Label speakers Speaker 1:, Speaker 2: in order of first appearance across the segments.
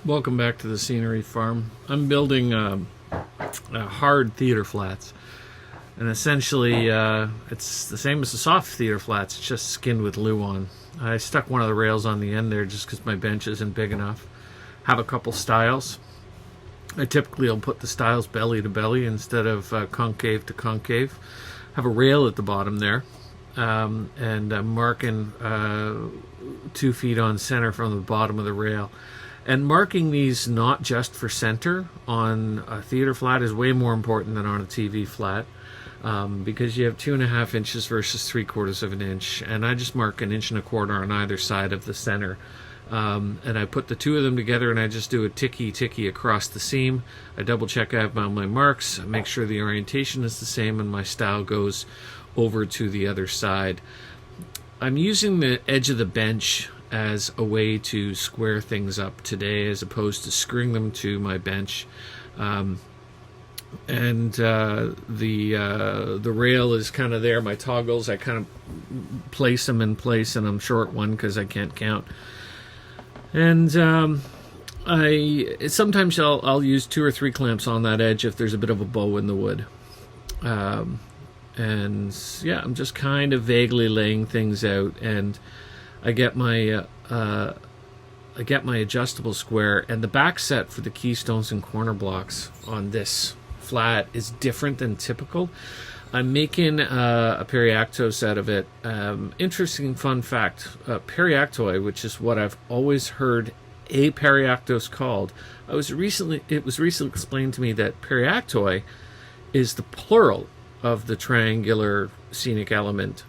Speaker 1: Welcome back to the Scenery Farm. I'm building hard theater flats, and essentially it's the same as the soft theater flats. It's just skinned with luan. I stuck one of the rails on the end there just because my bench isn't big enough. Have a couple stiles. I typically will put the stiles belly to belly instead of concave to concave. Have a rail at the bottom there, and I'm marking 2 feet on center from the bottom of the rail. And marking these not just for center on a theater flat is way more important than on a TV flat, because you have 2.5 inches versus 3/4 of an inch, and I just mark 1.25 inches on either side of the center. And I put the two of them together and I just do a ticky across the seam. I double check I have all my marks, make sure the orientation is the same, and my stile goes over to the other side. I'm using the edge of the bench as a way to square things up today, as opposed to screwing them to my bench. The rail is kind of there. My toggles, I kind of place them in place, and I'm short one because I can't count. And sometimes I'll use 2 or 3 clamps on that edge if there's a bit of a bow in the wood. And yeah, I'm just kind of vaguely laying things out, and I get my adjustable square, and the back set for the keystones and corner blocks on this flat is different than typical. I'm making a periactos out of it. Interesting fun fact, periactoi, which is what I've always heard a periactos called. It was recently explained to me that periactoi is the plural of the triangular scenic element,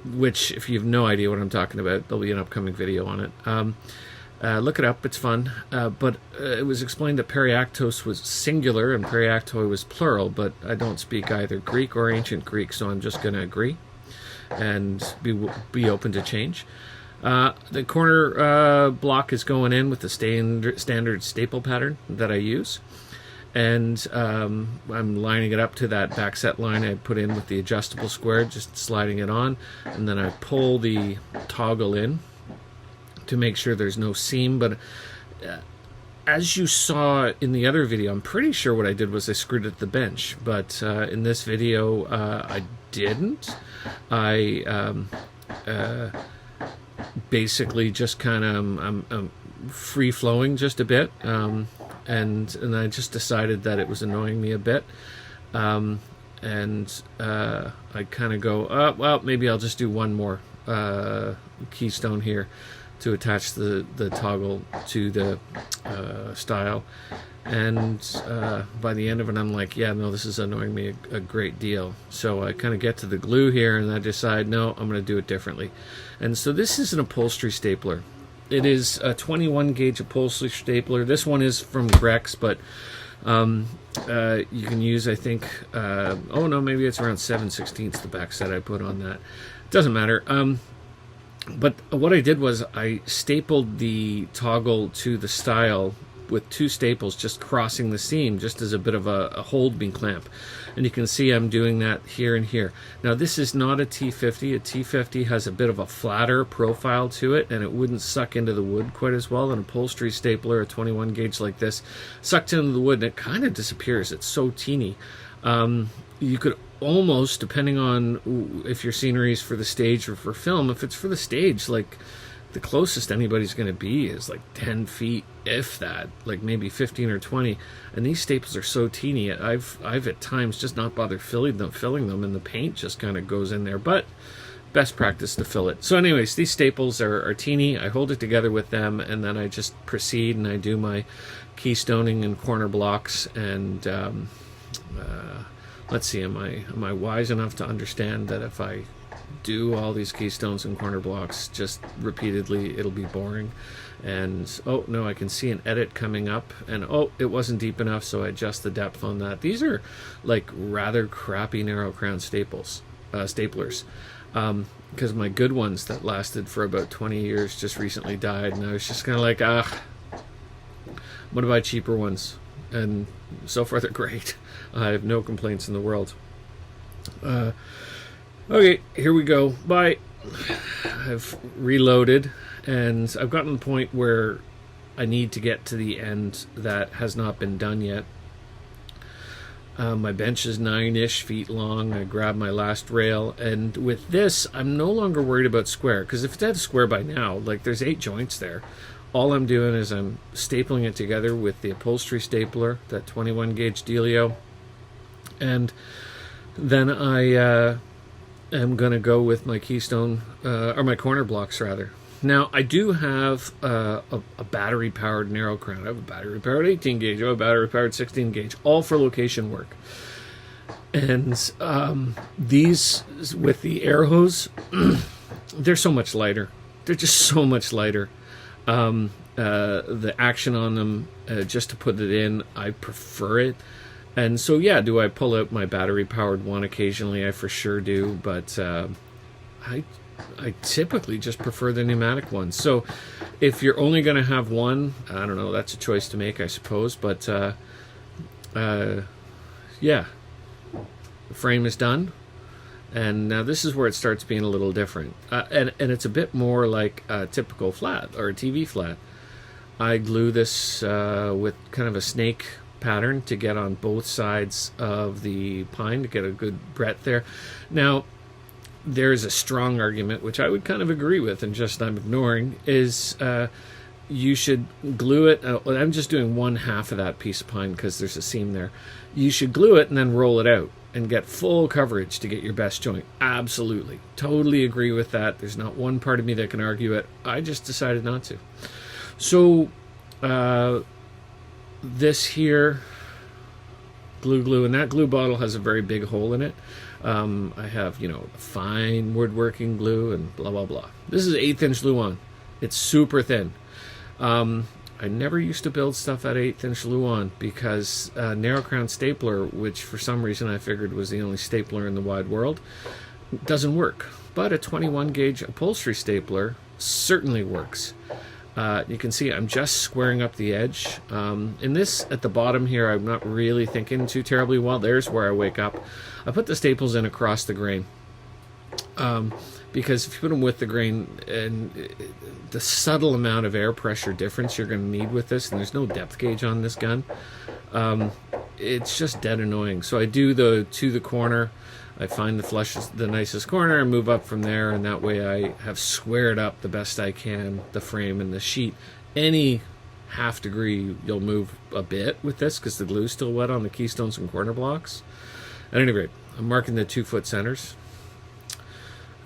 Speaker 1: which, if you have no idea what I'm talking about, there'll be an upcoming video on it. Look it up, it's fun. But it was explained that periactos was singular and periactoi was plural, but I don't speak either Greek or ancient Greek, so I'm just going to agree and be open to change. The corner block is going in with the standard staple pattern that I use. And I'm lining it up to that back set line I put in with the adjustable square, just sliding it on, and then I pull the toggle in to make sure there's no seam. But as you saw in the other video, I'm pretty sure what I did was I screwed at the bench, but in this video I didn't. I basically just kind of I'm free flowing just a bit. And I just decided that it was annoying me a bit, I kind of go, well, maybe I'll just do one more keystone here to attach the toggle to the stile, and by the end of it I'm like, yeah, no, this is annoying me a great deal. So I kind of get to the glue here and I decide, no, I'm going to do it differently. And so this is an upholstery stapler. It is a 21 gauge upholstery stapler. This one is from Grex, but you can use, I think, oh no, maybe it's around 7/16 the back set I put on that. Doesn't matter. But what I did was I stapled the toggle to the stile with 2 staples, just crossing the seam, just as a bit of a hold beam clamp. And you can see I'm doing that here and here. Now this is not a T50. A T50 has a bit of a flatter profile to it, and it wouldn't suck into the wood quite as well. An upholstery stapler, a 21 gauge like this, sucked into the wood and it kind of disappears. It's so teeny. You could almost, depending on if your scenery is for the stage or for film, if it's for the stage, like the closest anybody's going to be is like 10 feet, if that, like maybe 15 or 20. And these staples are so teeny, I've at times just not bothered filling them, and the paint just kind of goes in there. But best practice to fill it. So anyways, these staples are teeny. I hold it together with them, and then I just proceed and I do my keystoning and corner blocks. And let's see, am I wise enough to understand that if I do all these keystones and corner blocks just repeatedly, it'll be boring? And oh no, I can see an edit coming up, and oh, it wasn't deep enough, so I adjust the depth on that. These are like rather crappy narrow crown staplers, because my good ones that lasted for about 20 years just recently died, and I was just kind of like, I'm gonna buy cheaper ones, and so far they're great. I have no complaints in the world. Okay, here we go. Bye. I've reloaded and I've gotten to the point where I need to get to the end that has not been done yet. My bench is 9-ish feet long. I grabbed my last rail, and with this, I'm no longer worried about square, because if it's at a square by now, like there's 8 joints there. All I'm doing is I'm stapling it together with the upholstery stapler, that 21 gauge dealio, and then I am going to go with my keystone, or my corner blocks rather. Now, I do have a battery-powered narrow crown. I have a battery-powered 18 gauge. I have a battery-powered 16 gauge, all for location work. And these, with the air hose, they're so much lighter. They're just so much lighter. The action on them, just to put it in, I prefer it. And so, yeah, do I pull out my battery-powered one occasionally? I for sure do, but I typically just prefer the pneumatic ones. So if you're only going to have one, I don't know, that's a choice to make, I suppose. But, yeah, the frame is done. And now this is where it starts being a little different. And it's a bit more like a typical flat or a TV flat. I glue this with kind of a snake pattern to get on both sides of the pine to get a good breadth there. Now, there's a strong argument, which I would kind of agree with and just I'm ignoring, is you should glue it. I'm just doing one half of that piece of pine because there's a seam there. You should glue it and then roll it out and get full coverage to get your best joint. Absolutely. Totally agree with that. There's not one part of me that can argue it. I just decided not to. So, this here, glue, and that glue bottle has a very big hole in it. I have, fine woodworking glue and blah, blah, blah. This is 1/8 inch luan. It's super thin. I never used to build stuff at 1/8 inch luan because narrow crown stapler, which for some reason I figured was the only stapler in the wide world, doesn't work. But a 21 gauge upholstery stapler certainly works. You can see I'm just squaring up the edge. In this, at the bottom here, I'm not really thinking too terribly well. There's where I wake up. I put the staples in across the grain. Because if you put them with the grain, and the subtle amount of air pressure difference you're going to need with this, and there's no depth gauge on this gun, it's just dead annoying. So I do to the corner. I find the nicest corner and move up from there, and that way I have squared up the best I can the frame and the sheet. Any half degree you'll move a bit with this because the glue's still wet on the keystones and corner blocks. At any rate, I'm marking the 2-foot centers.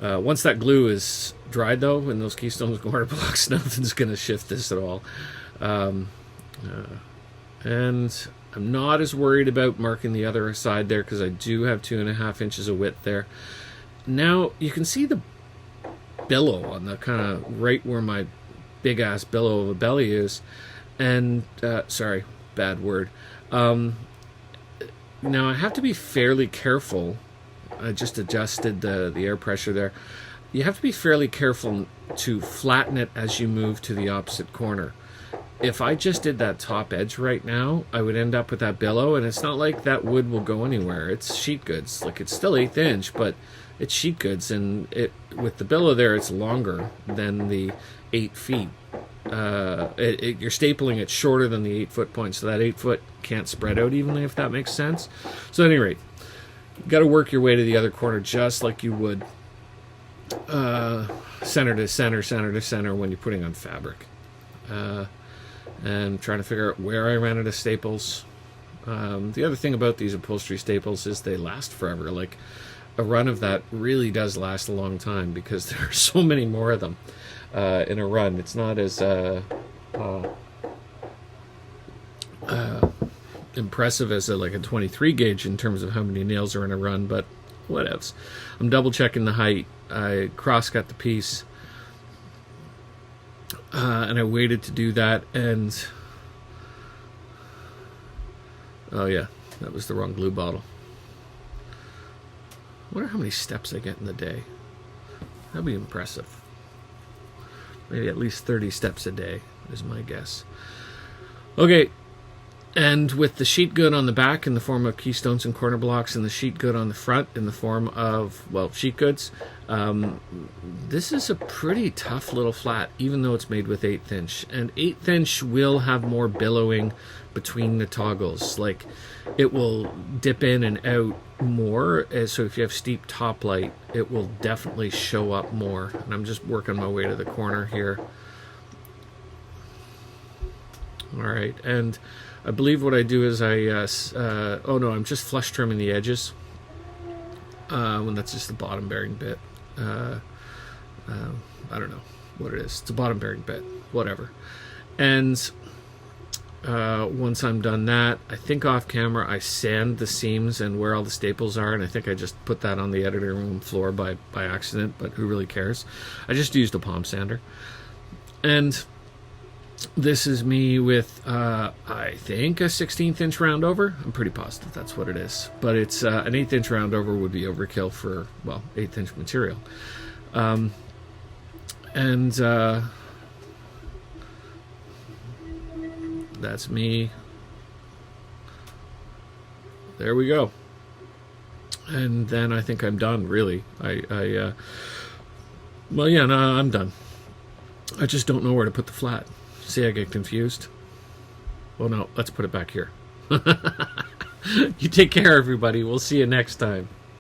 Speaker 1: Once that glue is dried, though, and those keystones and corner blocks, nothing's going to shift this at all. And I'm not as worried about marking the other side there because I do have 2.5 inches of width there. Now, you can see the billow on the kind of right where my big-ass billow of a belly is. And, sorry, bad word. Now, I have to be fairly careful. I just adjusted the air pressure there. You have to be fairly careful to flatten it as you move to the opposite corner. If I just did that top edge right now, I would end up with that billow, and it's not like that wood will go anywhere. It's sheet goods. Like, it's still 1/8 inch, but it's sheet goods, and with the billow there, it's longer than the 8 feet. You're stapling it shorter than the 8-foot point, so that 8 foot can't spread out evenly, if that makes sense. So at any rate, you got to work your way to the other corner just like you would center to center, center to center when you're putting on fabric. And trying to figure out where I ran out of staples. The other thing about these upholstery staples is they last forever. Like, a run of that really does last a long time because there are so many more of them in a run. It's not as impressive as like a 23 gauge in terms of how many nails are in a run, but whatevs. I'm double checking the height. I cross-cut the piece. And I waited to do that, and oh yeah, that was the wrong glue bottle. I wonder how many steps I get in the day. That'd be impressive. Maybe at least 30 steps a day is my guess. Okay, And with the sheet good on the back in the form of keystones and corner blocks, and the sheet good on the front in the form of, well, sheet goods, this is a pretty tough little flat, even though it's made with 1/8 inch. And 1/8 inch will have more billowing between the toggles. Like, it will dip in and out more. So if you have steep top light, it will definitely show up more. And I'm just working my way to the corner here. All right, and I believe what I do is oh no, I'm just flush trimming the edges. When that's just the bottom bearing bit. I don't know what it is. It's a bottom bearing bit, whatever. And once I'm done that, I think off camera I sand the seams and where all the staples are, and I think I just put that on the editing room floor by accident, but who really cares? I just used a palm sander. And this is me with, I think, a 16th inch round over. I'm pretty positive that's what it is. But it's an 1/8 inch round over would be overkill for, well, 1/8 inch material. That's me. There we go. And then I think I'm done, really. Well, yeah, no, I'm done. I just don't know where to put the flat. See, I get confused. Well, no, let's put it back here. You take care, everybody. We'll see you next time.